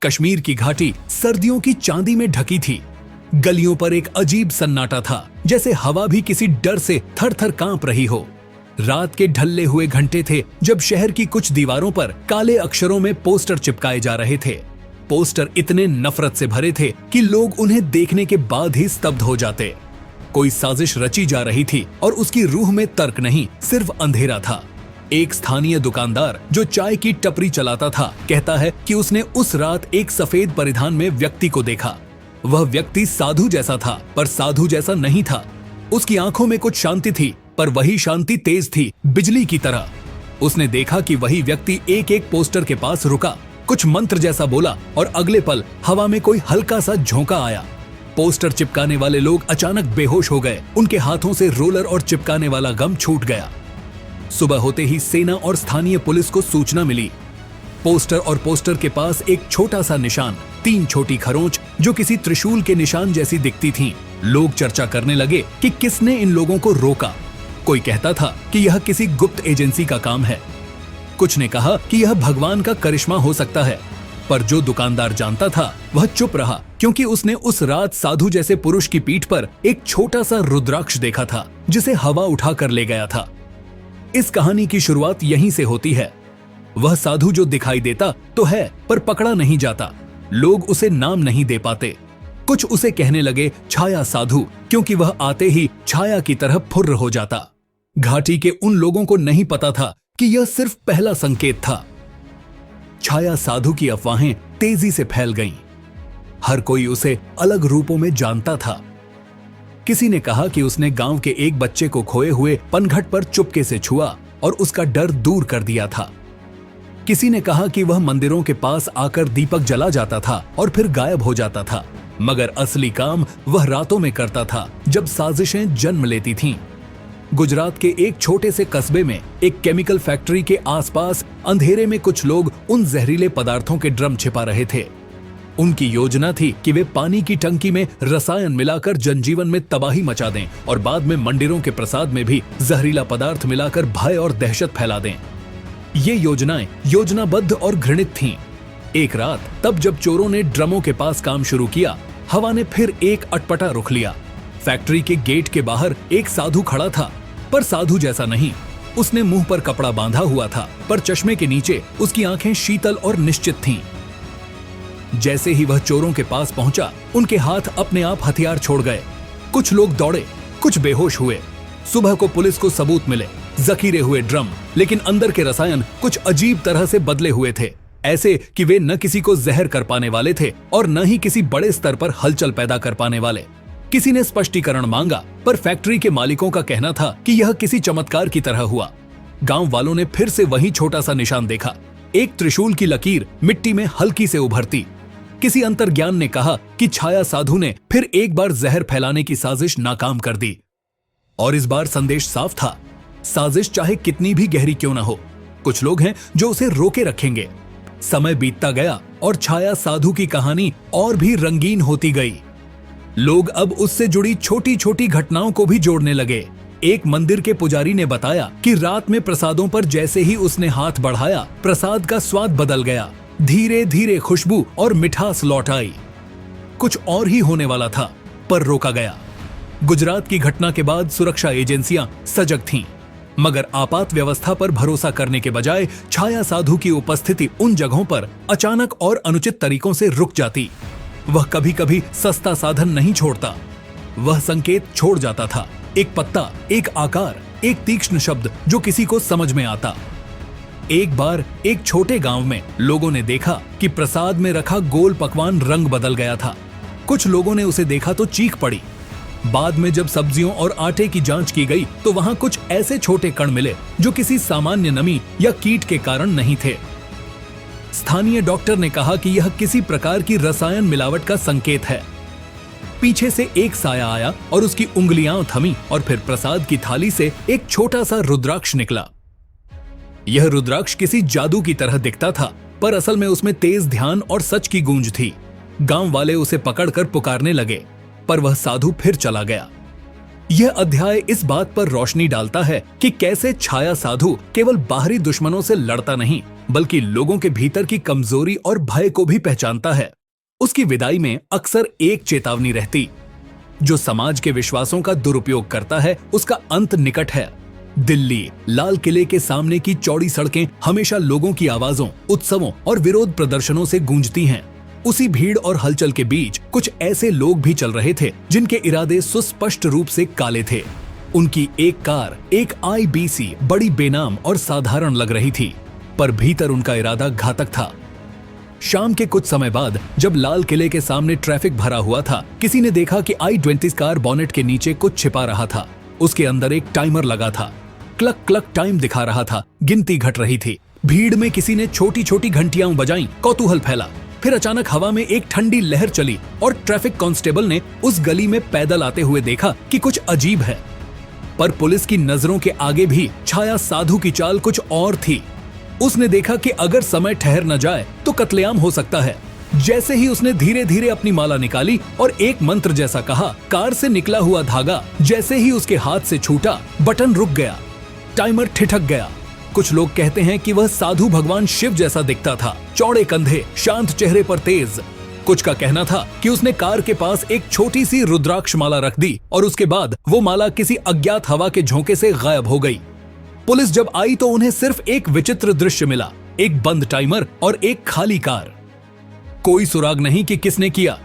कश्मीर की घाटी सर्दियों की चांदी में ढकी थी। गलियों पर एक अजीब सन्नाटा था, जैसे हवा भी किसी डर से थर थर कांप रही हो। रात के ढलने हुए घंटे थे जब शहर की कुछ दीवारों पर काले अक्षरों में पोस्टर चिपकाए जा रहे थे। पोस्टर इतने नफरत से भरे थे कि लोग उन्हें देखने के बाद ही स्तब्ध हो जाते। कोई साजिश रची जा रही थी और उसकी रूह में तर्क नहीं, सिर्फ अंधेरा था। एक स्थानीय दुकानदार जो चाय की टपरी चलाता था कहता है कि उसने उस रात एक सफेद परिधान में व्यक्ति को देखा। वह व्यक्ति साधु जैसा था, पर साधु जैसा नहीं था। उसकी आंखों में कुछ शांति थी, पर वही शांति तेज थी, बिजली की तरह। उसने देखा कि वही व्यक्ति एक एक पोस्टर के पास रुका, कुछ मंत्र जैसा बोला और अगले पल हवा में कोई हल्का सा झोंका आया। पोस्टर चिपकाने वाले लोग अचानक बेहोश हो गए। उनके हाथों से रोलर और चिपकाने वाला गम छूट गया। सुबह होते ही सेना और स्थानीय पुलिस को सूचना मिली। पोस्टर और पोस्टर के पास एक छोटा सा निशान, 3 छोटी खरोंच जो किसी त्रिशूल के निशान जैसी दिखती थीं। लोग चर्चा करने लगे कि किसने इन लोगों को रोका। कोई कहता था कि यह किसी गुप्त एजेंसी का काम है। कुछ ने कहा कि यह भगवान का करिश्मा हो सकता है, पर जो दुकानदार जानता था वह चुप रहा, क्योंकि उसने उस रात साधु जैसे पुरुष की पीठ पर एक छोटा सा रुद्राक्ष देखा था जिसे हवा उठा कर ले गया था। इस कहानी की शुरुआत यहीं से होती है। वह साधु जो दिखाई देता तो है, पर पकड़ा नहीं जाता। लोग उसे नाम नहीं दे पाते। कुछ उसे कहने लगे छाया साधु, क्योंकि वह आते ही छाया की तरह फुर्र हो जाता। घाटी के उन लोगों को नहीं पता था कि यह सिर्फ पहला संकेत था। छाया साधु की अफवाहें तेजी से फैल गईं। हर कोई उसे अलग रूपों में जानता था। किसी ने कहा कि उसने गांव के एक बच्चे को खोए हुए पनघट पर चुपके से छुआ और उसका डर दूर कर दिया था। किसी ने कहा कि वह मंदिरों के पास आकर दीपक जला जाता था और फिर गायब हो जाता था, मगर असली काम वह रातों में करता था जब साजिशें जन्म लेती थीं। गुजरात के एक छोटे से कस्बे में एक केमिकल फैक्ट्री के आसपास अंधेरे में कुछ लोग उन जहरीले पदार्थों के ड्रम छिपा रहे थे। उनकी योजना थी कि वे पानी की टंकी में रसायन मिलाकर जनजीवन में तबाही मचा दें और बाद में मंदिरों के प्रसाद में भी जहरीला पदार्थ मिलाकर भय और दहशत फैला दें। ये योजनाएं योजनाबद्ध और घृणित थीं। एक रात तब जब चोरों ने ड्रमों के पास काम शुरू किया, हवा ने फिर एक अटपटा रुख लिया। फैक्ट्री के गेट के बाहर एक साधु खड़ा था, पर साधु जैसा नहीं। उसने मुंह पर कपड़ा बांधा हुआ था, पर चश्मे के नीचे उसकी आंखें शीतल और निश्चित थीं। जैसे ही वह चोरों के पास पहुंचा, उनके हाथ अपने आप हथियार छोड़ गए। कुछ लोग दौड़े, कुछ बेहोश हुए। सुबह को पुलिस को सबूत मिले, जखीरे हुए ड्रम, लेकिन अंदर के रसायन कुछ अजीब तरह से बदले हुए थे, ऐसे कि वे न किसी को जहर कर पाने वाले थे और न ही किसी बड़े स्तर पर हलचल पैदा कर पाने वाले। किसी ने स्पष्टीकरण मांगा, पर फैक्ट्री के मालिकों का कहना था कि यह किसी चमत्कार की तरह हुआ। गांव वालों ने फिर से वही छोटा सा निशान देखा, एक त्रिशूल की लकीर मिट्टी में हल्की से उभरती। किसी अंतर्ज्ञान ने कहा कि छाया साधु ने फिर एक बार जहर फैलाने की साजिश नाकाम कर दी। और इस बार संदेश साफ था, साजिश चाहे कितनी भी गहरी क्यों न हो, कुछ लोग हैं जो उसे रोके रखेंगे। समय बीतता गया और छाया साधु की कहानी और भी रंगीन होती गई। लोग अब उससे जुड़ी छोटी छोटी घटनाओं को भी जोड़ने लगे। एक मंदिर के पुजारी ने बताया कि रात में प्रसादों पर जैसे ही उसने हाथ बढ़ाया, प्रसाद का स्वाद बदल गया। धीरे धीरे खुशबू और मिठास लौट आई। कुछ और ही होने वाला था, पर रोका गया। गुजरात की घटना के बाद सुरक्षा एजेंसियां सजग थीं, मगर आपात व्यवस्था पर भरोसा करने के बजाय छाया साधु की उपस्थिति उन जगहों पर अचानक और अनुचित तरीकों से रुक जाती। वह कभी कभी सस्ता साधन नहीं छोड़ता, वह संकेत छोड़ जाता था। एक पत्ता, एक आकार, एक तीक्ष्ण शब्द जो किसी को समझ में आता। एक बार एक छोटे गांव में लोगों ने देखा कि प्रसाद में रखा गोल पकवान रंग बदल गया था। कुछ लोगों ने उसे देखा तो चीख पड़ी। बाद में जब सब्जियों और आटे की जांच की गई तो वहां कुछ ऐसे छोटे कण मिले जो किसी सामान्य नमी या कीट के कारण नहीं थे। स्थानीय डॉक्टर ने कहा कि यह किसी प्रकार की रसायन मिलावट का संकेत है। पीछे से एक साया आया और उसकी उंगलियां थमी और फिर प्रसाद की थाली से एक छोटा सा रुद्राक्ष निकला। यह रुद्राक्ष किसी जादू की तरह दिखता था, पर असल में उसमें तेज ध्यान और सच की गूंज थी। गांव वाले उसे पकड़कर पुकारने लगे, पर वह साधु फिर चला गया। यह अध्याय इस बात पर रोशनी डालता है कि कैसे छाया साधु केवल बाहरी दुश्मनों से लड़ता नहीं, बल्कि लोगों के भीतर की कमजोरी और भय को भी पहचानता है। उसकी विदाई में अक्सर एक चेतावनी रहती, जो समाज के विश्वासों का दुरुपयोग करता है उसका अंत निकट है। दिल्ली लाल किले के सामने की चौड़ी सड़कें हमेशा लोगों की आवाजों, उत्सवों और विरोध प्रदर्शनों से गूंजती हैं। उसी भीड़ और हलचल के बीच कुछ ऐसे लोग भी चल रहे थे जिनके इरादे सुस्पष्ट रूप से काले थे। उनकी एक कार, एक IBC बड़ी बेनाम और साधारण लग रही थी, पर भीतर उनका इरादा घातक था। शाम के कुछ समय बाद जब लाल किले के सामने ट्रैफिक भरा हुआ था, किसी ने देखा कि I-20 कार बोनेट के नीचे कुछ छिपा रहा था। उसके अंदर एक टाइमर लगा था। क्लक क्लक टाइम दिखा रहा था, गिनती घट रही थी। भीड़ में किसी ने छोटी छोटी घंटियां बजाईं, कौतूहल फैला। फिर अचानक हवा में एक ठंडी लहर चली और ट्रैफिक कांस्टेबल ने उस गली में पैदल आते हुए देखा कि कुछ अजीब है। पर पुलिस की नजरों के आगे भी छाया साधु की चाल कुछ और थी। उसने देखा कि अगर समय ठहर न जाए तो कत्लेआम हो सकता है। जैसे ही उसने धीरे धीरे अपनी माला निकाली और एक मंत्र जैसा कहा, कार से निकला हुआ धागा जैसे ही उसके हाथ से छूटा, बटन रुक गया, टाइमर ठिठक गया। कुछ लोग कहते हैं कि वह साधु भगवान शिव जैसा दिखता था, चौड़े कंधे, शांत चेहरे पर तेज। कुछ का कहना था कि उसने कार के पास एक छोटी सी रुद्राक्ष माला रख दी और उसके बाद वो माला किसी अज्ञात हवा के झोंके से गायब हो गई। पुलिस जब आई तो उन्हें सिर्फ एक विचित्र दृश्य मिला, एक बंद टाइमर और एक खाली कार। कोई सुराग नहीं कि किसने किया।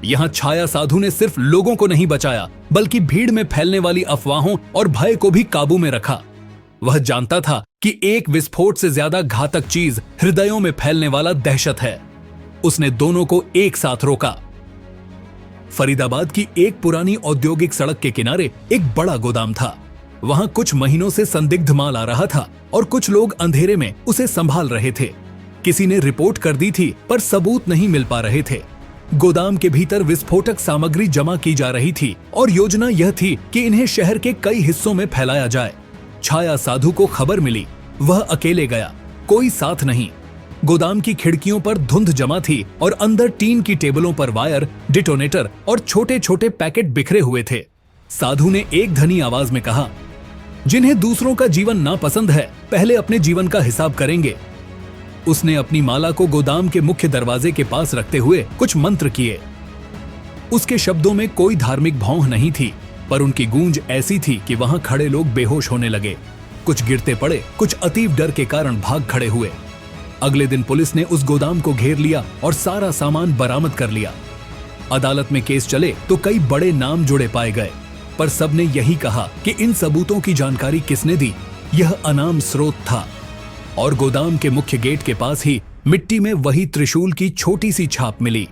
यहां छाया साधु ने सिर्फ लोगों को नहीं बचाया, बल्कि भीड़ में फैलने वाली अफवाहों और भय को भी काबू में रखा। वह जानता था कि एक विस्फोट से ज्यादा घातक चीज हृदयों में फैलने वाला दहशत है। उसने दोनों को एक साथ रोका। फरीदाबाद की एक पुरानी औद्योगिक सड़क के किनारे एक बड़ा गोदाम था। वहां कुछ महीनों से संदिग्ध माल आ रहा था और कुछ लोग अंधेरे में उसे संभाल रहे थे। किसी ने रिपोर्ट कर दी थी, पर सबूत नहीं मिल पा रहे थे। गोदाम के भीतर विस्फोटक सामग्री जमा की जा रही थी और योजना यह थी कि इन्हें शहर के कई हिस्सों में फैलाया जाए। छाया साधु को खबर मिली। वह अकेले गया, कोई साथ नहीं। गोदाम की खिड़कियों पर धुंध जमा थी और अंदर टीन की टेबलों पर वायर, डिटोनेटर और छोटे छोटे पैकेट बिखरे हुए थे। साधु ने एक धनी आवाज में कहा, जिन्हें दूसरों का जीवन नापसंद है, पहले अपने जीवन का हिसाब करेंगे। उसने अपनी माला को गोदाम के मुख्य दरवाजे के पास रखते हुए कुछ मंत्र किए। उसके शब्दों में कोई धार्मिक भौंह नहीं थी, पर उनकी गूंज ऐसी थी कि वहां खड़े लोग बेहोश होने लगे। कुछ गिरते पड़े, कुछ अतीब डर के कारण भाग खड़े हुए। अगले दिन पुलिस ने उस गोदाम को घेर लिया और सारा सामान बरामद कर लिया। अदालत में केस चले तो कई बड़े नाम जुड़े पाए गए, पर सबने यही कहा कि इन सबूतों की जानकारी किसने दी, यह अनाम स्रोत था। और गोदाम के मुख्य गेट के पास ही मिट्टी में वही त्रिशूल की छोटी सी छाप मिली।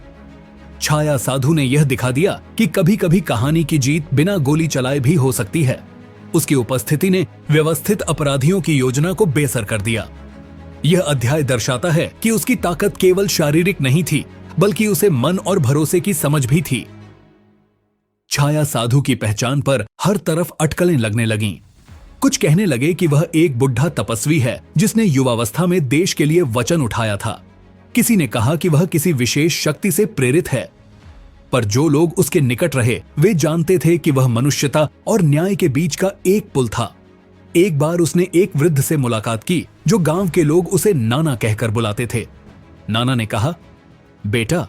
छाया साधु ने यह दिखा दिया कि कभी कभी कहानी की जीत बिना गोली चलाए भी हो सकती है। उसकी उपस्थिति ने व्यवस्थित अपराधियों की योजना को बेअसर कर दिया। यह अध्याय दर्शाता है कि उसकी ताकत केवल शारीरिक नहीं थी, बल्कि उसे मन और भरोसे की समझ भी थी। छाया साधु की पहचान पर हर तरफ अटकलें लगने लगीं। कुछ कहने लगे कि वह एक बुढ़ा तपस्वी है जिसने युवावस्था में देश के लिए वचन उठाया था। किसी ने कहा कि वह किसी विशेष शक्ति से प्रेरित है, पर जो लोग उसके निकट रहे वे जानते थे कि वह मनुष्यता और न्याय के बीच का एक पुल था। एक बार उसने एक वृद्ध से मुलाकात की जो गांव के लोग उसे नाना कहकर बुलाते थे। नाना ने कहा, बेटा,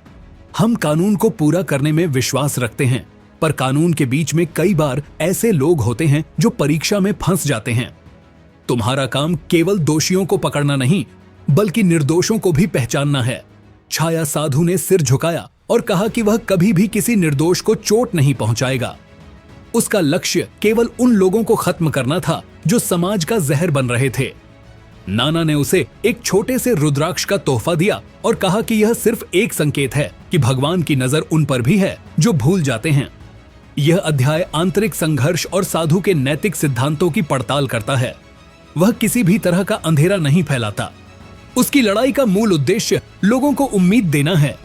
हम कानून को पूरा करने में विश्वास रखते हैं, पर कानून के बीच में कई बार ऐसे लोग होते हैं जो परीक्षा में फंस जाते हैं। तुम्हारा काम केवल दोषियों को पकड़ना नहीं, बल्कि निर्दोषों को भी पहचानना है। छाया साधु ने सिर झुकाया और कहा कि वह कभी भी किसी निर्दोष को चोट नहीं पहुंचाएगा। उसका लक्ष्य केवल उन लोगों को खत्म करना था जो समाज का जहर बन रहे थे। नाना ने उसे एक छोटे से रुद्राक्ष का तोहफा दिया और कहा कि यह सिर्फ एक संकेत है कि भगवान की नजर उन पर भी है जो भूल जाते हैं। यह अध्याय आंतरिक संघर्ष और साधु के नैतिक सिद्धांतों की पड़ताल करता है। वह किसी भी तरह का अंधेरा नहीं फैलाता। उसकी लड़ाई का मूल उद्देश्य लोगों को उम्मीद देना है।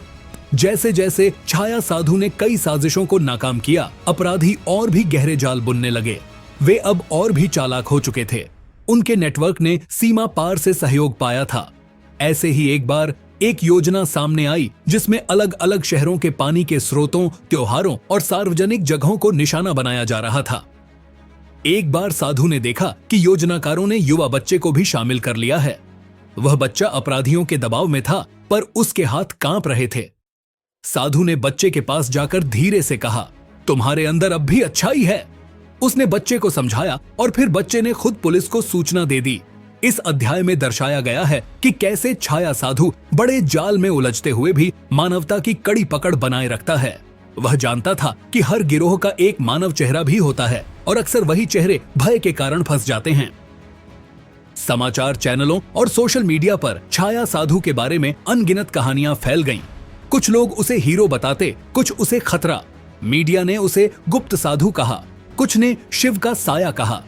जैसे जैसे छाया साधु ने कई साजिशों को नाकाम किया, अपराधी और भी गहरे जाल बुनने लगे। वे अब और भी चालाक हो चुके थे। उनके नेटवर्क ने सीमा पार से सहयोग पाया था। ऐसे ही एक बार एक योजना सामने आई जिसमें अलग अलग शहरों के पानी के स्रोतों, त्योहारों और सार्वजनिक जगहों को निशाना बनाया जा रहा था। एक बार साधु ने देखा कि योजनाकारों ने युवा बच्चे को भी शामिल कर लिया है। वह बच्चा अपराधियों के दबाव में था, पर उसके हाथ कांप रहे थे। साधु ने बच्चे के पास जाकर धीरे से कहा, तुम्हारे अंदर अब भी अच्छाई है। उसने बच्चे को समझाया और फिर बच्चे ने खुद पुलिस को सूचना दे दी। इस अध्याय में दर्शाया गया है कि कैसे छाया साधु बड़े जाल में उलझते हुए भी मानवता की कड़ी पकड़ बनाए रखता है। वह जानता था कि हर गिरोह का एक मानव चेहरा भी होता है और अक्सर वही चेहरे भय के कारण फंस जाते हैं। समाचार चैनलों और सोशल मीडिया पर छाया साधु के बारे में अनगिनत कहानियां फैल गईं। कुछ लोग उसे हीरो बताते, कुछ उसे खतरा। मीडिया ने उसे गुप्त साधु कहा, कुछ ने शिव का साया कहा।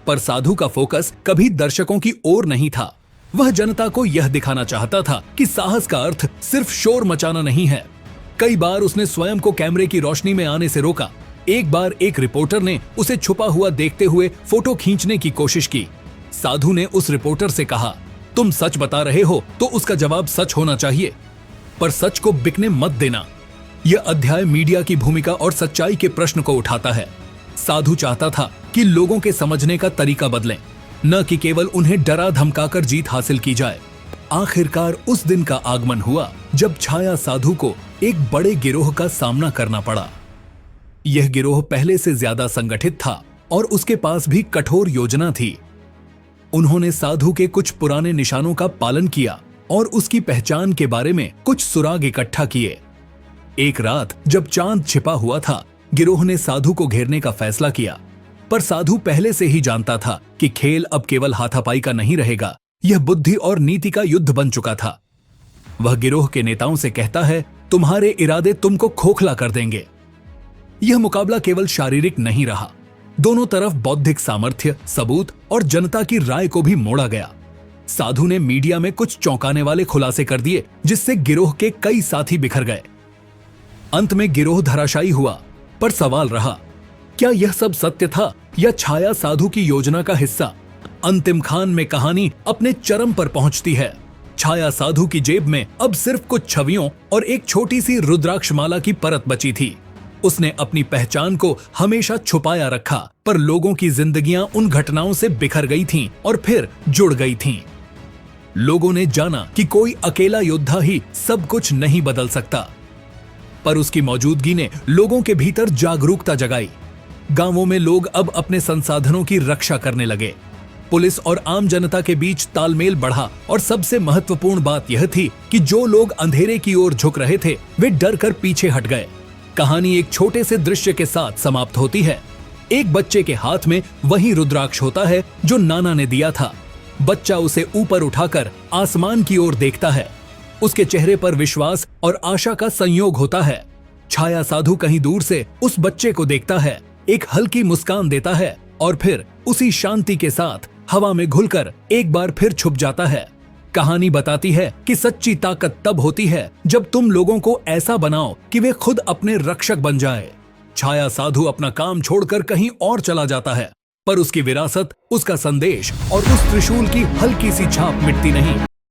पर साधु का फोकस कभी दर्शकों की ओर नहीं था। वह जनता को यह दिखाना चाहता था कि साहस का अर्थ सिर्फ शोर मचाना नहीं है। कई बार उसने स्वयं को कैमरे की रोशनी में आने से रोका। एक बार एक रिपोर्टर ने उसे छुपा हुआ देखते हुए फोटो खींचने की कोशिश की। साधु ने उस रिपोर्टर से कहा, तुम सच बता रहे हो तो उसका जवाब सच होना चाहिए, पर सच को बिकने मत देना। यह अध्याय मीडिया की भूमिका और सच्चाई के प्रश्न को उठाता है। साधु चाहता था कि लोगों के समझने का तरीका बदले, न कि केवल उन्हें डरा धमकाकर जीत हासिल की जाए। आखिरकार उस दिन का आगमन हुआ जब छाया साधु को एक बड़े गिरोह का सामना करना पड़ा। यह गिरोह पहले से ज्यादा संगठित था और उसके पास भी कठोर योजना थी। उन्होंने साधु के कुछ पुराने निशानों का पालन किया और उसकी पहचान के बारे में कुछ सुराग इकट्ठा किए। एक रात जब चांद छिपा हुआ था, गिरोह ने साधु को घेरने का फैसला किया। पर साधु पहले से ही जानता था कि खेल अब केवल हाथापाई का नहीं रहेगा, यह बुद्धि और नीति का युद्ध बन चुका था। वह गिरोह के नेताओं से कहता है, तुम्हारे इरादे तुमको खोखला कर देंगे। यह मुकाबला केवल शारीरिक नहीं रहा, दोनों तरफ बौद्धिक सामर्थ्य, सबूत और जनता की राय को भी मोड़ा गया। साधु ने मीडिया में कुछ चौंकाने वाले खुलासे कर दिए, जिससे गिरोह के कई साथी बिखर गए। अंत में गिरोह धराशायी हुआ, पर सवाल रहा, क्या यह सब सत्य था या छाया साधु की योजना का हिस्सा? अंतिम खान में कहानी अपने चरम पर पहुंचती है। छाया साधु की जेब में अब सिर्फ कुछ छवियों और एक छोटी सी रुद्राक्षमाला की परत बची थी। उसने अपनी पहचान को हमेशा छुपाया रखा, पर लोगों की जिंदगियां उन घटनाओं से बिखर गई थीं और फिर जुड़ गई थीं। लोगों ने जाना कि कोई अकेला योद्धा ही सब कुछ नहीं बदल सकता, पर उसकी मौजूदगी ने लोगों के भीतर जागरूकता जगाई। गांवों में लोग अब अपने संसाधनों की रक्षा करने लगे। पुलिस और आम जनता के बीच तालमेल बढ़ा और सबसे महत्वपूर्ण बात यह थी कि जो लोग अंधेरे की ओर झुक रहे थे, वे डर कर पीछे हट गए। कहानी एक छोटे से दृश्य के साथ समाप्त होती है। एक बच्चे के हाथ में वही रुद्राक्ष होता है जो नाना ने दिया था। बच्चा उसे ऊपर उठाकर आसमान की ओर देखता है। उसके चेहरे पर विश्वास और आशा का संयोग होता है। छाया साधु कहीं दूर से उस बच्चे को देखता है, एक हल्की मुस्कान देता है और फिर उसी शांति के साथ हवा में घुलकर एक बार फिर छुप जाता है। कहानी बताती है कि सच्ची ताकत तब होती है जब तुम लोगों को ऐसा बनाओ कि वे खुद अपने रक्षक बन जाए। छाया साधु अपना काम छोड़कर कहीं और चला जाता है, पर उसकी विरासत, उसका संदेश और उस त्रिशूल की हल्की सी छाप मिटती नहीं।